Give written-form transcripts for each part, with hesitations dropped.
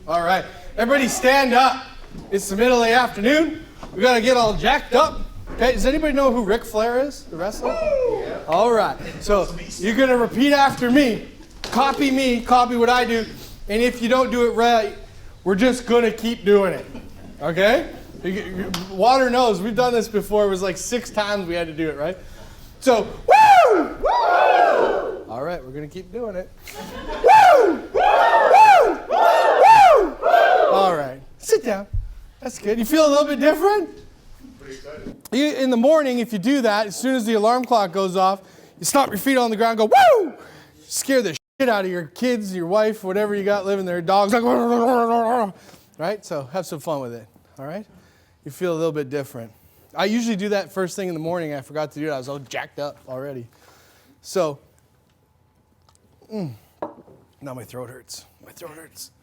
All right. Everybody stand up. It's the middle of the afternoon. We got to get all jacked up. Okay, does anybody know who Ric Flair is, the wrestler? Yeah. All right. So you're going to repeat after me. Copy what I do. And if you don't do it right, we're just going to keep doing it. Okay? Water knows. We've done this before. It was like 6 times we had to do it, right? So, woo! Woo! All right, we're going to keep doing it. Woo! Woo! Woo! Woo! All right. Sit down. That's good. You feel a little bit different? Pretty excited. In the morning, if you do that, as soon as the alarm clock goes off, you stomp your feet on the ground, go, woo! Scare the shit out of your kids, your wife, whatever you got living there, dogs, like, right? So have some fun with it, all right? You feel a little bit different. I usually do that first thing in the morning. I forgot to do it. I was all jacked up already. So, now my throat hurts.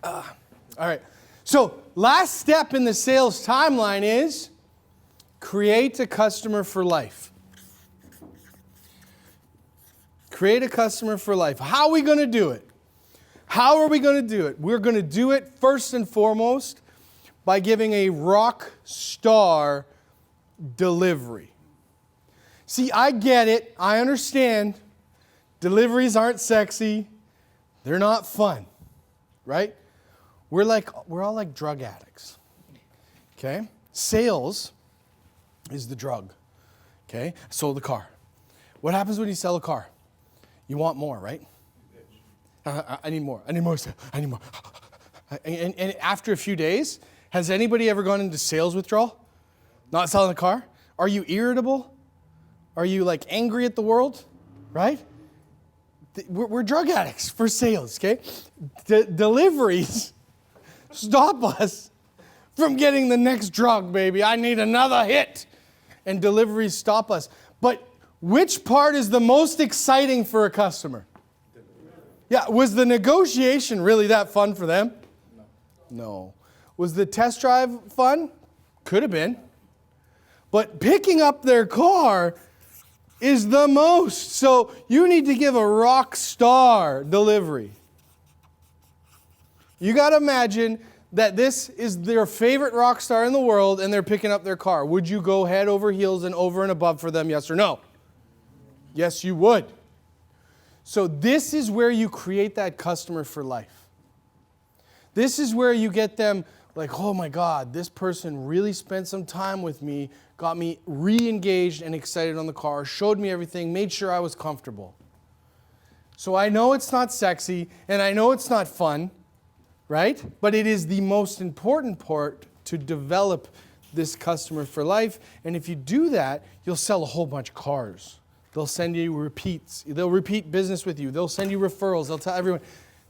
All right. So, last step in the sales timeline is create a customer for life. Create a customer for life. How are we going to do it? How are we going to do it? We're going to do it first and foremost by giving a rock star delivery. See, I get it. I understand. Deliveries aren't sexy. They're not fun, right? We're all like drug addicts, okay? Sales is the drug, okay? I sold a car. What happens when you sell a car? You want more, right? I need more. I need more. And after a few days, has anybody ever gone into sales withdrawal? Not selling a car? Are you irritable? Are you like angry at the world? Right? We're drug addicts for sales, okay? Deliveries stop us from getting the next drug, baby. I need another hit. And deliveries stop us. But which part is the most exciting for a customer? Yeah, was the negotiation really that fun for them? No. Was the test drive fun? Could have been. But picking up their car is the most. So you need to give a rock star delivery. You got to imagine that this is their favorite rock star in the world and they're picking up their car. Would you go head over heels and over and above for them, yes or no? Yes, you would. So this is where you create that customer for life. This is where you get them like, oh my God, this person really spent some time with me, got me re-engaged and excited on the car, showed me everything, made sure I was comfortable. So I know it's not sexy and I know it's not fun, right? But it is the most important part to develop this customer for life. And if you do that, you'll sell a whole bunch of cars. They'll send you repeats. They'll repeat business with you. They'll send you referrals. They'll tell everyone.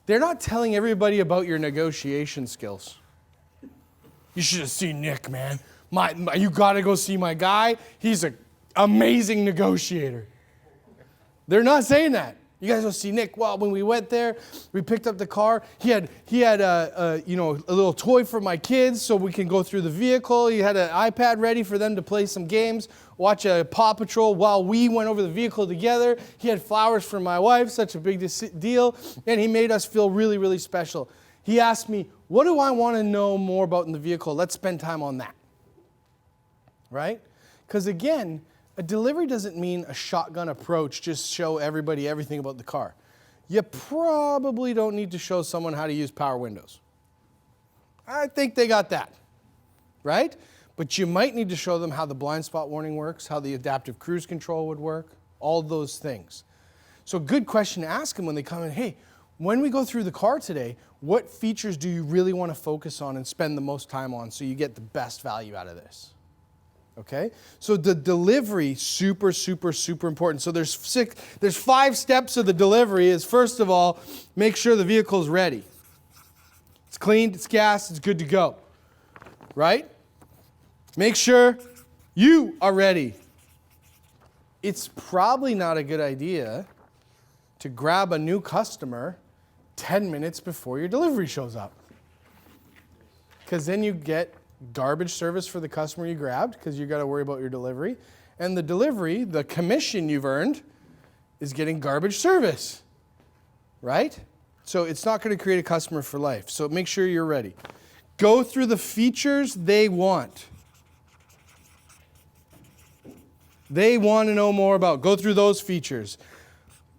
They're not telling everybody about your negotiation skills. You should have seen Nick, man. You got to go see my guy. He's an amazing negotiator. They're not saying that. You guys go see Nick. Well, when we went there, we picked up the car. He had a little toy for my kids so we can go through the vehicle. He had an iPad ready for them to play some games, watch a Paw Patrol while we went over the vehicle together. He had flowers for my wife, such a big deal, and he made us feel really, really special. He asked me, what do I want to know more about in the vehicle? Let's spend time on that, right? Because again, a delivery doesn't mean a shotgun approach, just show everybody everything about the car. You probably don't need to show someone how to use power windows. I think they got that, right? But you might need to show them how the blind spot warning works, how the adaptive cruise control would work, all those things. So a good question to ask them when they come in, hey, when we go through the car today, what features do you really want to focus on and spend the most time on so you get the best value out of this? Okay? So the delivery, super, super, super important. So there's 5 steps of the delivery is, first of all, make sure the vehicle's ready. It's cleaned, it's gassed, it's good to go. Right? Make sure you are ready. It's probably not a good idea to grab a new customer 10 minutes before your delivery shows up. Because then you get garbage service for the customer you grabbed because you got to worry about your delivery. And the delivery, the commission you've earned, is getting garbage service. Right? So it's not going to create a customer for life. So make sure you're ready. Go through the features they want. They want to know more about. Go through those features.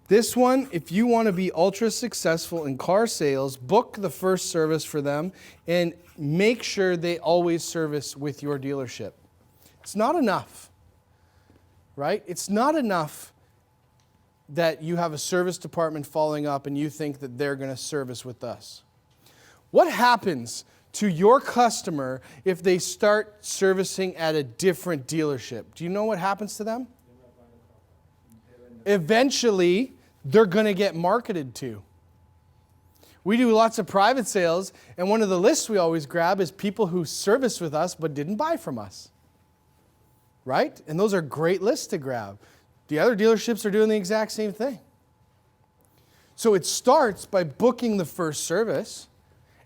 This one, if you want to be ultra successful in car sales, book the first service for them and make sure they always service with your dealership. It's not enough, right? It's not enough that you have a service department following up and you think that they're going to service with us. What happens to your customer if they start servicing at a different dealership? Do you know what happens to them? Eventually, they're going to get marketed to. We do lots of private sales, and one of the lists we always grab is people who serviced with us but didn't buy from us. Right? And those are great lists to grab. The other dealerships are doing the exact same thing. So it starts by booking the first service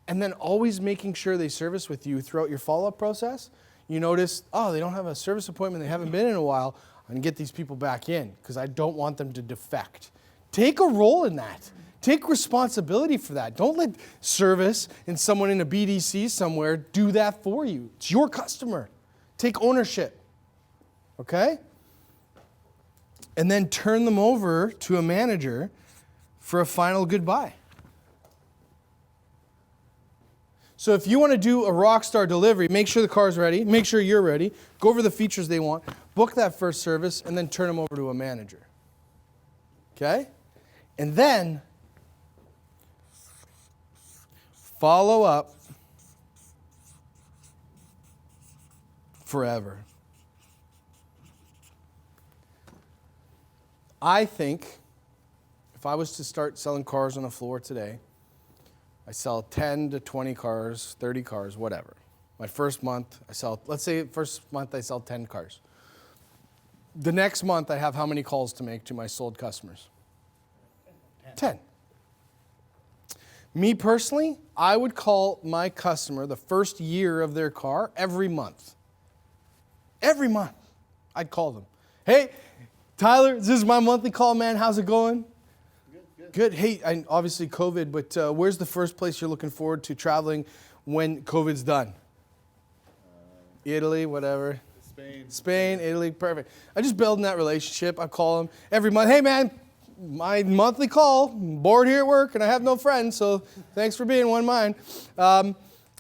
and then always making sure they service with you throughout your follow-up process. You notice, oh, they don't have a service appointment, they haven't been in a while. I can get these people back in because I don't want them to defect. Take a role in that. Take responsibility for that. Don't let service and someone in a BDC somewhere do that for you. It's your customer. Take ownership. Okay? And then turn them over to a manager for a final goodbye. So if you want to do a rockstar delivery, make sure the car's ready, make sure you're ready, go over the features they want, book that first service, and then turn them over to a manager. Okay? And then follow up forever. I think if I was to start selling cars on the floor today, I sell 10 to 20 cars, 30 cars, whatever. My first month, let's say first month I sell 10 cars. The next month I have how many calls to make to my sold customers? 10. Me personally, I would call my customer the first year of their car every month. Every month, I'd call them. Hey, Tyler, this is my monthly call, man. How's it going? Good. Hey, obviously COVID, but where's the first place you're looking forward to traveling when COVID's done? Italy, whatever. Spain, Italy, perfect. I just building that relationship. I call them every month. Hey, man, my monthly call. I'm bored here at work, and I have no friends, so thanks for being one of mine.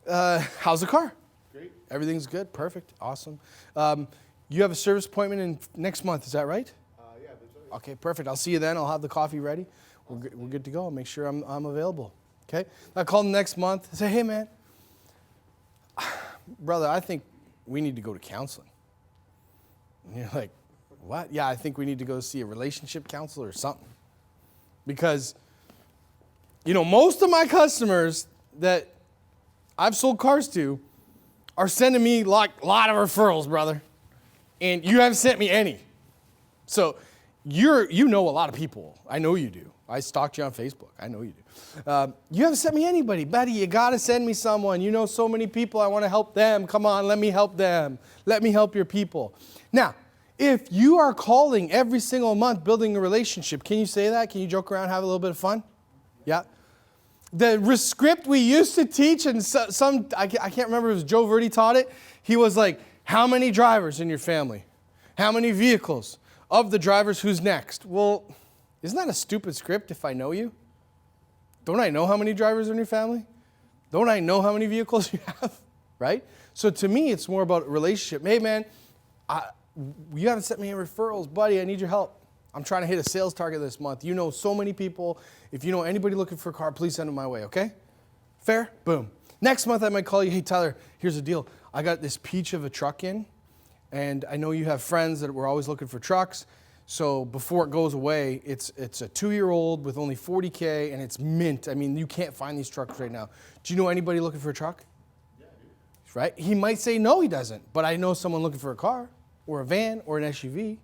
How's the car? Great. Everything's good. Perfect. Awesome. You have a service appointment in next month. Is that right? Yeah, that's right. Okay, perfect. I'll see you then. I'll have the coffee ready. We're good to go. I'll make sure I'm available. Okay? I call them next month. I say, hey, man, brother, I think we need to go to counseling. And you're like, what? Yeah, I think we need to go see a relationship counselor or something. Because, most of my customers that I've sold cars to are sending me like a lot of referrals, brother. And you haven't sent me any. So you know a lot of people. I know you do. I stalked you on Facebook. I know you do. You haven't sent me anybody. Buddy, you got to send me someone. You know so many people. I want to help them. Come on, let me help them. Let me help your people. Now, if you are calling every single month building a relationship, can you say that? Can you joke around, have a little bit of fun? Yeah. The script we used to teach, and I can't remember if it was Joe Verdi taught it. He was like, how many drivers in your family? How many vehicles? Of the drivers, who's next? Well, isn't that a stupid script if I know you? Don't I know how many drivers are in your family? Don't I know how many vehicles you have? Right? So to me, it's more about a relationship. Hey, man, you haven't sent me any referrals. Buddy, I need your help. I'm trying to hit a sales target this month. You know so many people. If you know anybody looking for a car, please send them my way, okay? Fair? Boom. Next month, I might call you. Hey, Tyler, here's the deal. I got this peach of a truck in, and I know you have friends that were always looking for trucks. So before it goes away, it's a 2-year-old with only 40K, and it's mint. I mean, you can't find these trucks right now. Do you know anybody looking for a truck? Yeah, I do. Right? He might say no, he doesn't. But I know someone looking for a car or a van or an SUV.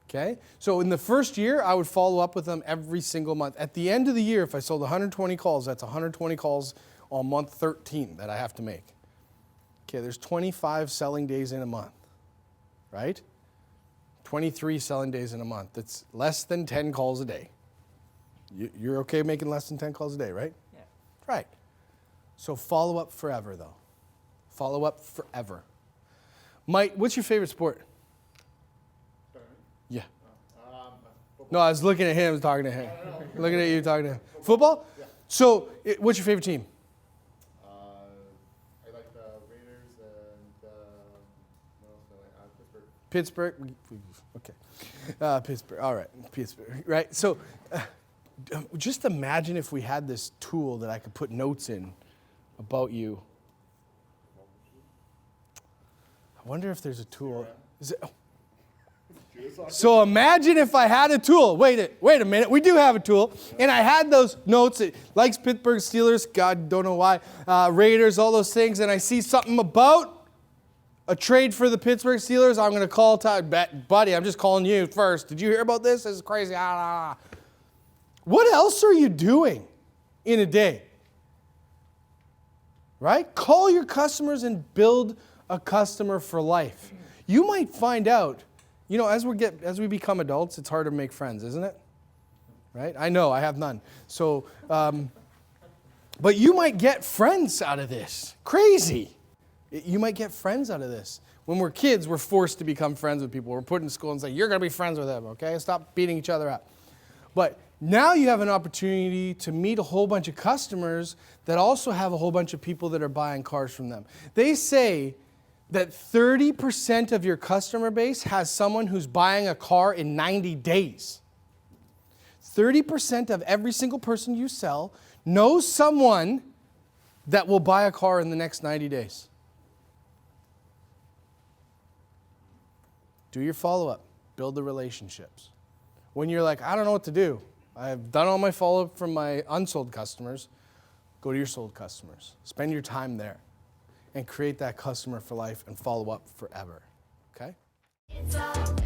Okay? So in the first year, I would follow up with them every single month. At the end of the year, if I sold 120 calls, that's 120 calls on month 13 that I have to make. Okay, there's 25 selling days in a month, right? 23 selling days in a month. That's less than 10 calls a day. You're okay making less than 10 calls a day, right? Yeah. Right. So follow up forever, though. Follow up forever. Mike, what's your favorite sport? Yeah. No, I was looking at him, talking to him. Looking at you, talking to him. Football? Yeah. So, what's your favorite team? I like the Raiders and what else do I like? Pittsburgh. Pittsburgh? Okay. Pittsburgh. All right. Pittsburgh. Right. So, just imagine if we had this tool that I could put notes in about you. I wonder if there's a tool. Is it? So imagine if I had a tool. Wait a minute. We do have a tool. And I had those notes. It likes Pittsburgh Steelers. God, don't know why. Raiders, all those things. And I see something about a trade for the Pittsburgh Steelers. I'm going to call Todd. Buddy, I'm just calling you first. Did you hear about this? This is crazy. What else are you doing in a day? Right? Call your customers and build a customer for life. You might find out, as we become adults, it's hard to make friends, isn't it? Right? I know, I have none. So, but you might get friends out of this. Crazy. You might get friends out of this. When we're kids, we're forced to become friends with people. We're put in school and say, you're going to be friends with them, okay? Stop beating each other up. But now you have an opportunity to meet a whole bunch of customers that also have a whole bunch of people that are buying cars from them. They say that 30% of your customer base has someone who's buying a car in 90 days. 30% of every single person you sell knows someone that will buy a car in the next 90 days. Do your follow-up. Build the relationships. When you're like, I don't know what to do. I've done all my follow-up from my unsold customers. Go to your sold customers. Spend your time there and create that customer for life and follow up forever. Okay? It's all